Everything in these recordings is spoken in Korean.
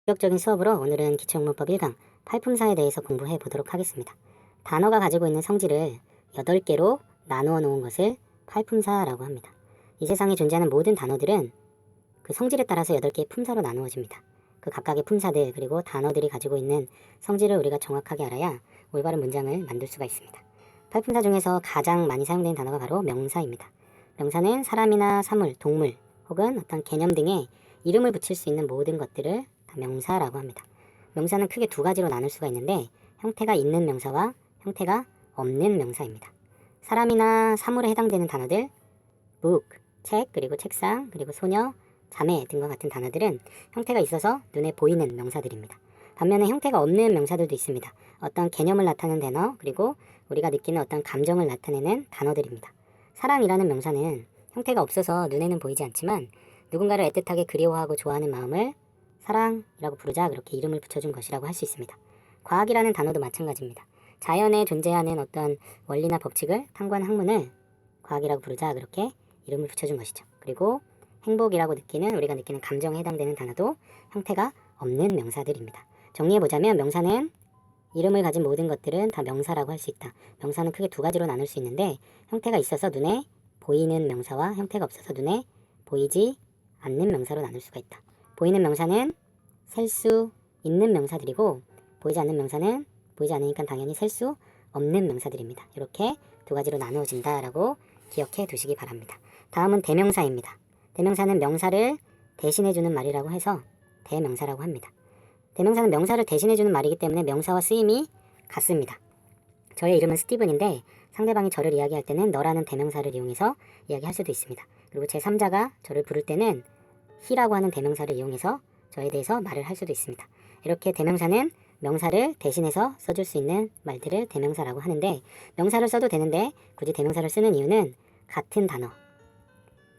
본격적인 수업으로 오늘은 기초영문법 1강 팔품사에 대해서 공부해 보도록 하겠습니다. 단어가 가지고 있는 성질을 8개로 나누어 놓은 것을 팔품사라고 합니다. 이 세상에 존재하는 모든 단어들은 그 성질에 따라서 8개의 품사로 나누어집니다. 그 각각의 품사들 그리고 단어들이 가지고 있는 성질을 우리가 정확하게 알아야 올바른 문장을 만들 수가 있습니다. 팔품사 중에서 가장 많이 사용되는 단어가 바로 명사입니다. 명사는 사람이나 사물, 동물 혹은 어떤 개념 등의 이름을 붙일 수 있는 모든 것들을 다 명사라고 합니다. 명사는 크게 두 가지로 나눌 수가 있는데 형태가 있는 명사와 형태가 없는 명사입니다. 사람이나 사물에 해당되는 단어들 book, 책, 그리고 책상, 그리고 소녀, 자매 등과 같은 단어들은 형태가 있어서 눈에 보이는 명사들입니다. 반면에 형태가 없는 명사들도 있습니다. 어떤 개념을 나타내는 단어, 그리고 우리가 느끼는 어떤 감정을 나타내는 단어들입니다. 사랑이라는 명사는 형태가 없어서 눈에는 보이지 않지만 누군가를 애틋하게 그리워하고 좋아하는 마음을 사랑이라고 부르자 그렇게 이름을 붙여준 것이라고 할 수 있습니다. 과학이라는 단어도 마찬가지입니다. 자연에 존재하는 어떤 원리나 법칙을 탐구한 학문을 과학이라고 부르자 그렇게 이름을 붙여준 것이죠. 그리고 행복이라고 느끼는 우리가 느끼는 감정에 해당되는 단어도 형태가 없는 명사들입니다. 정리해보자면 명사는 이름을 가진 모든 것들은 다 명사라고 할 수 있다. 명사는 크게 두 가지로 나눌 수 있는데 형태가 있어서 눈에 보이는 명사와 형태가 없어서 눈에 보이지 않는 명사로 나눌 수가 있다. 보이는 명사는 셀 수 있는 명사들이고 보이지 않는 명사는 보이지 않으니까 당연히 셀 수 없는 명사들입니다. 이렇게 두 가지로 나누어진다라고 기억해 두시기 바랍니다. 다음은 대명사입니다. 대명사는 명사를 대신해주는 말이라고 해서 대명사라고 합니다. 대명사는 명사를 대신해주는 말이기 때문에 명사와 쓰임이 같습니다. 저의 이름은 스티븐인데 상대방이 저를 이야기할 때는 너라는 대명사를 이용해서 이야기할 수도 있습니다. 그리고 제3자가 저를 부를 때는 he라고 하는 대명사를 이용해서 저에 대해서 말을 할 수도 있습니다. 이렇게 대명사는 명사를 대신해서 써줄 수 있는 말들을 대명사라고 하는데 명사를 써도 되는데 굳이 대명사를 쓰는 이유는 같은 단어,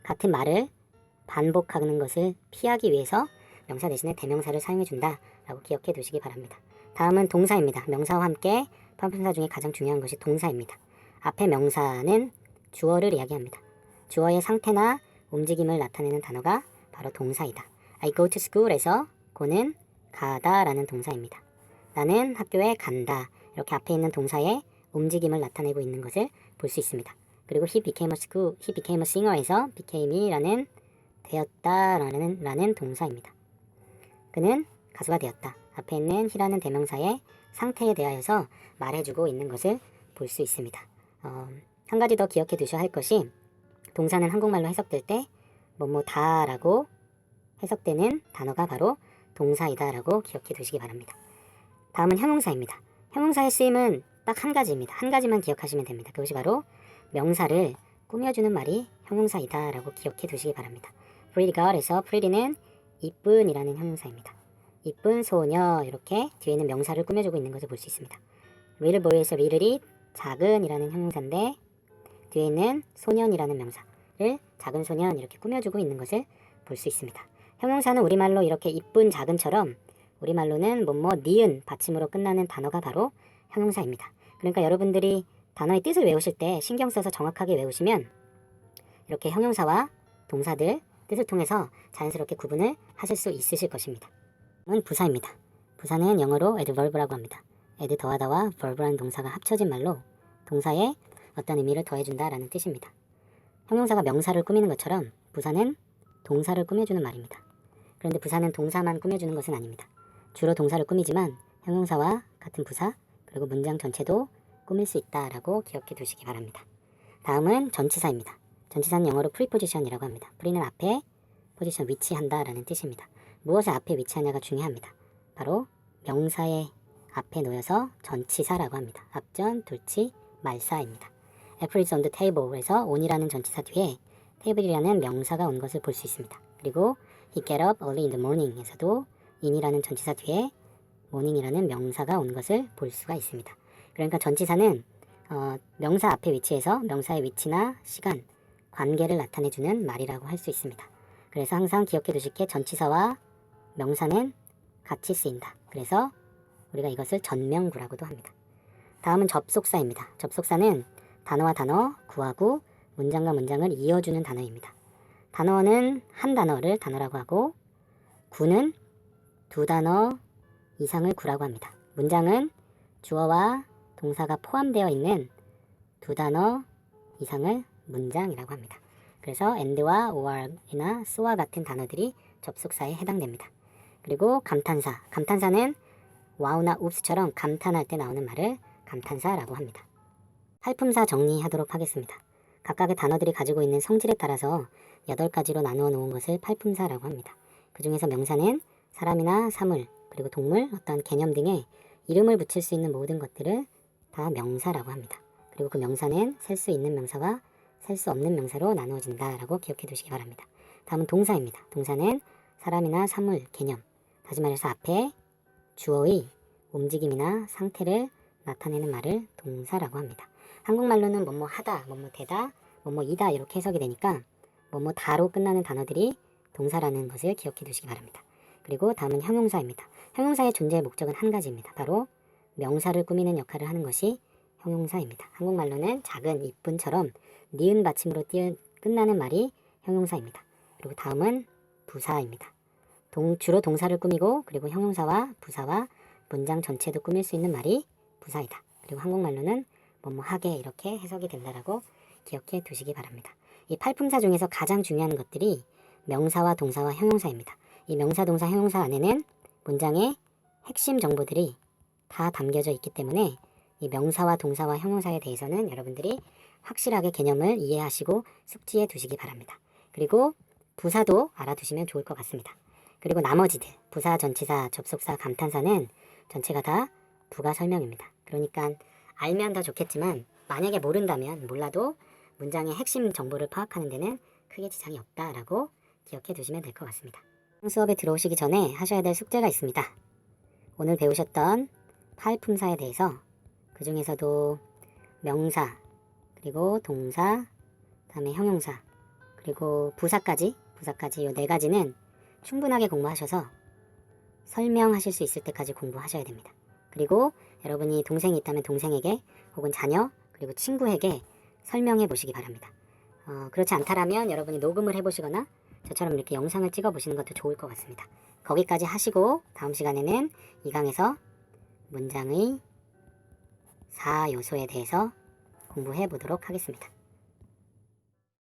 같은 말을 반복하는 것을 피하기 위해서 명사 대신에 대명사를 사용해준다 라고 기억해 두시기 바랍니다. 다음은 동사입니다. 명사와 함께 팔품사 중에 가장 중요한 것이 동사입니다. 앞에 명사는 주어를 이야기합니다. 주어의 상태나 움직임을 나타내는 단어가 바로 동사이다. I go to school에서 go는 가다 라는 동사입니다. 나는 학교에 간다. 이렇게 앞에 있는 동사의 움직임을 나타내고 있는 것을 볼 수 있습니다. 그리고 he became a singer에서 became이라는 되었다 라는 동사입니다. 그는 가수가 되었다. 앞에 있는 he라는 대명사의 상태에 대하여서 말해주고 있는 것을 볼 수 있습니다. 한 가지 더 기억해 두셔야 할 것이 동사는 한국말로 해석될 때 뭐뭐다 라고 해석되는 단어가 바로 동사이다 라고 기억해 두시기 바랍니다. 다음은 형용사입니다. 형용사의 쓰임은 딱 한 가지입니다. 한 가지만 기억하시면 됩니다. 그것이 바로 명사를 꾸며주는 말이 형용사이다 라고 기억해 두시기 바랍니다. pretty girl에서 pretty는 이쁜이라는 형용사입니다. 이쁜 소녀 이렇게 뒤에는 명사를 꾸며주고 있는 것을 볼 수 있습니다. little boy에서 little이 작은이라는 형용사인데 뒤에는 소년이라는 명사를 작은 소년 이렇게 꾸며주고 있는 것을 볼 수 있습니다. 형용사는 우리말로 이렇게 이쁜 작은처럼 우리말로는 뭐뭐 니은 받침으로 끝나는 단어가 바로 형용사입니다. 그러니까 여러분들이 단어의 뜻을 외우실 때 신경 써서 정확하게 외우시면 이렇게 형용사와 동사들 뜻을 통해서 자연스럽게 구분을 하실 수 있으실 것입니다. 다음은 부사입니다. 부사는 영어로 adverb라고 합니다. add 더하다와 verb라는 동사가 합쳐진 말로 동사에 어떤 의미를 더해준다라는 뜻입니다. 형용사가 명사를 꾸미는 것처럼 부사는 동사를 꾸며주는 말입니다. 그런데 부사는 동사만 꾸며주는 것은 아닙니다. 주로 동사를 꾸미지만 형용사와 같은 부사 그리고 문장 전체도 꾸밀 수 있다라고 기억해 두시기 바랍니다. 다음은 전치사입니다. 전치사는 영어로 preposition이라고 합니다. pre는 앞에, position 위치한다라는 뜻입니다. 무엇의 앞에 위치하냐가 중요합니다. 바로 명사의 앞에 놓여서 전치사라고 합니다. 앞전, 둘치, 말사입니다. Apple is on the table에서 on이라는 전치사 뒤에 table이라는 명사가 온 것을 볼 수 있습니다. 그리고 he get up early in the morning에서도 in이라는 전치사 뒤에 morning이라는 명사가 온 것을 볼 수가 있습니다. 그러니까 전치사는 명사 앞에 위치해서 명사의 위치나 시간, 관계를 나타내주는 말이라고 할 수 있습니다. 그래서 항상 기억해 두실 게 전치사와 명사는 같이 쓰인다. 그래서 우리가 이것을 전명구라고도 합니다. 다음은 접속사입니다. 접속사는 단어와 단어, 구하고 문장과 문장을 이어주는 단어입니다. 단어는 한 단어를 단어라고 하고 구는 두 단어 이상을 구라고 합니다. 문장은 주어와 동사가 포함되어 있는 두 단어 이상을 문장이라고 합니다. 그래서 and와 or이나 so와 같은 단어들이 접속사에 해당됩니다. 그리고 감탄사. 감탄사는 wow나 ups처럼 감탄할 때 나오는 말을 감탄사라고 합니다. 팔품사 정리하도록 하겠습니다. 각각의 단어들이 가지고 있는 성질에 따라서 8가지로 나누어 놓은 것을 팔품사라고 합니다. 그 중에서 명사는 사람이나 사물, 그리고 동물, 어떤 개념 등의 이름을 붙일 수 있는 모든 것들을 다 명사라고 합니다. 그리고 그 명사는 셀 수 있는 명사와 셀 수 없는 명사로 나누어진다라고 기억해 두시기 바랍니다. 다음은 동사입니다. 동사는 사람이나 사물, 개념, 다시 말해서 앞에 주어의 움직임이나 상태를 나타내는 말을 동사라고 합니다. 한국말로는 뭐뭐 하다, 뭐뭐 되다, 뭐뭐 이다 이렇게 해석이 되니까 뭐뭐 다로 끝나는 단어들이 동사라는 것을 기억해 두시기 바랍니다. 그리고 다음은 형용사입니다. 형용사의 존재의 목적은 한 가지입니다. 바로 명사를 꾸미는 역할을 하는 것이 형용사입니다. 한국말로는 작은, 이쁜처럼 니은 받침으로 끝나는 말이 형용사입니다. 그리고 다음은 부사입니다. 주로 동사를 꾸미고 그리고 형용사와 부사와 문장 전체도 꾸밀 수 있는 말이 부사이다. 그리고 한국말로는 뭐뭐 하게 이렇게 해석이 된다라고 기억해 두시기 바랍니다. 이 팔품사 중에서 가장 중요한 것들이 명사와 동사와 형용사입니다. 이 명사, 동사, 형용사 안에는 문장의 핵심 정보들이 다 담겨져 있기 때문에 이 명사와 동사와 형용사에 대해서는 여러분들이 확실하게 개념을 이해하시고 숙지해 두시기 바랍니다. 그리고 부사도 알아두시면 좋을 것 같습니다. 그리고 나머지들, 부사, 전치사, 접속사, 감탄사는 전체가 다 부가 설명입니다. 그러니까 알면 더 좋겠지만 만약에 모른다면 몰라도 문장의 핵심 정보를 파악하는 데는 크게 지장이 없다라고 기억해 두시면 될 것 같습니다. 수업에 들어오시기 전에 하셔야 될 숙제가 있습니다. 오늘 배우셨던 팔품사에 대해서 그 중에서도 명사, 그리고 동사, 다음에 형용사, 그리고 부사까지 이 4가지는 충분하게 공부하셔서 설명하실 수 있을 때까지 공부하셔야 됩니다. 그리고 여러분이 동생이 있다면 동생에게 혹은 자녀 그리고 친구에게 설명해 보시기 바랍니다. 그렇지 않다라면 여러분이 녹음을 해보시거나 저처럼 이렇게 영상을 찍어 보시는 것도 좋을 것 같습니다. 거기까지 하시고 다음 시간에는 이 강에서 문장의 4요소에 대해서 공부해 보도록 하겠습니다.